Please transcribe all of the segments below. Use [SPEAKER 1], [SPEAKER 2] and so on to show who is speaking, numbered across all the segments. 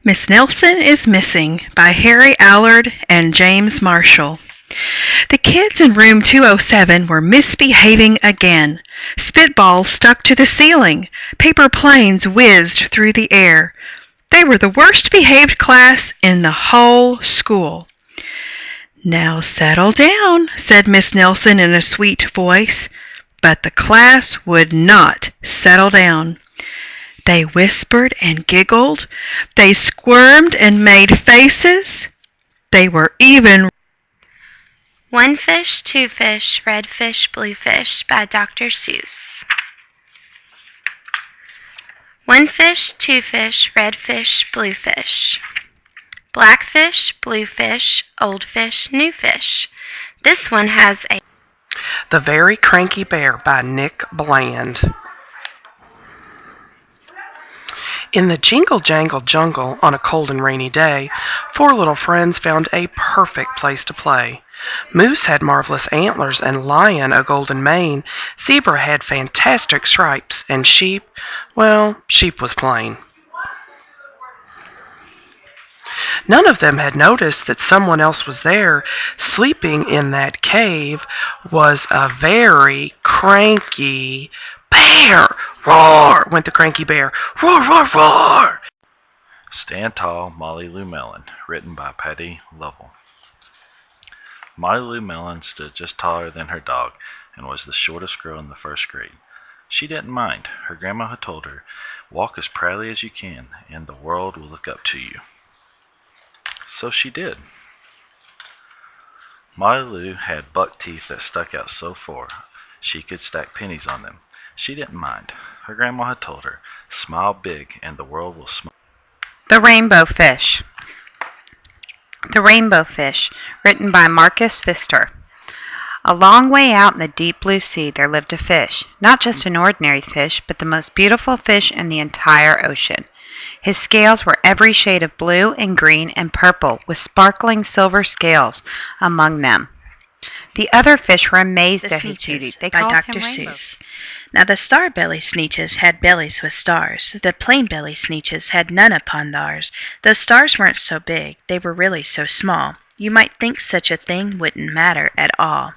[SPEAKER 1] Miss Nelson is Missing by Harry Allard and James Marshall. The kids in room 207 were misbehaving again. Spitballs stuck to the ceiling. Paper planes whizzed through the air. They were the worst behaved class in the whole school. "Now settle down," said Miss Nelson in a sweet voice. But the class would not settle down. They whispered and giggled. They squirmed and made faces. They were even.
[SPEAKER 2] One Fish, Two Fish, Red Fish, Blue Fish by Dr. Seuss. One fish, two fish, red fish, blue fish. Black fish, blue fish, old fish, new fish. This one has a...
[SPEAKER 3] The Very Cranky Bear by Nick Bland. In the jingle-jangle jungle on a cold and rainy day, four little friends found a perfect place to play. Moose had marvelous antlers and Lion a golden mane. Zebra had fantastic stripes, and Sheep, well, Sheep was plain. None of them had noticed that someone else was there. Sleeping in that cave was a very cranky bear. Roar, went the cranky bear. Roar, roar, roar.
[SPEAKER 4] Stand Tall, Molly Lou Mellon, written by Patty Lovell. Molly Lou Mellon stood just taller than her dog and was the shortest girl in the first grade. She didn't mind. Her grandma had told her, "Walk as proudly as you can, and the world will look up to you." So she did. Molly Lou had buck teeth that stuck out so far she could stack pennies on them. She didn't mind. Her grandma had told her, "Smile big and the world will smile."
[SPEAKER 5] The Rainbow Fish. The Rainbow Fish, written by Marcus Pfister. A long way out in the deep blue sea there lived a fish, not just an ordinary fish, but the most beautiful fish in the entire ocean. His scales were every shade of blue and green and purple, with sparkling silver scales among them. The other fish were amazed at his beauty. They
[SPEAKER 1] by
[SPEAKER 5] called
[SPEAKER 1] Dr.
[SPEAKER 5] him Rainbow.
[SPEAKER 1] Seuss. Now the star-belly sneetches had bellies with stars. The plain-belly sneetches had none upon theirs. Those stars weren't so big. They were really so small. You might think such a thing wouldn't matter at all.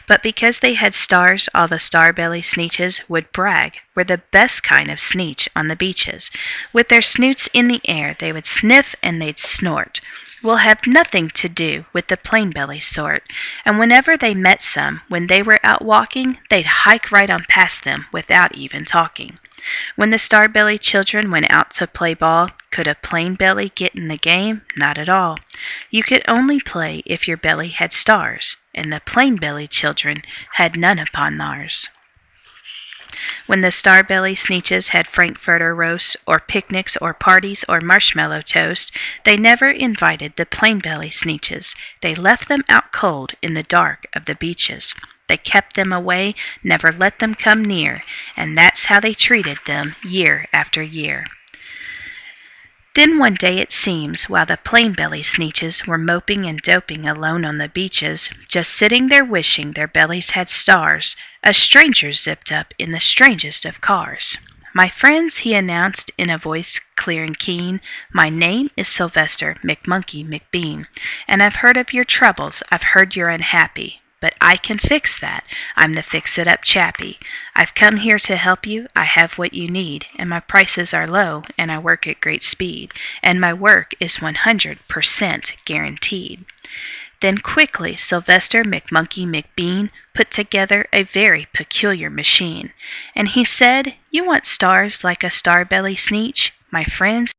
[SPEAKER 1] But because they had stars, all the star-belly sneetches would brag. We're the best kind of sneetch on the beaches. With their snoots in the air, they would sniff and they'd snort. We'll have nothing to do with the plain-belly sort. And whenever they met some, when they were out walking, they'd hike right on past them without even talking. When the star-belly children went out to play ball, could a plain belly get in the game? Not at all. You could only play if your belly had stars, and the plain-belly children had none upon theirs. When the star-belly sneetches had frankfurter roasts, or picnics, or parties, or marshmallow toast, they never invited the plain-belly sneetches. They left them out cold in the dark of the beaches. They kept them away, never let them come near, and that's how they treated them year after year. Then one day it seems, while the plain-belly sneetches were moping and doping alone on the beaches, just sitting there wishing their bellies had stars, a stranger zipped up in the strangest of cars. "My friends," he announced in a voice clear and keen, "my name is Sylvester McMonkey McBean, and I've heard of your troubles, I've heard you're unhappy. But I can fix that. I'm the fix-it-up chappie. I've come here to help you. I have what you need, and my prices are low, and I work at great speed, and my work is 100% guaranteed." Then quickly Sylvester McMonkey McBean put together a very peculiar machine, and he said, "You want stars like a star-belly sneetch? My friends,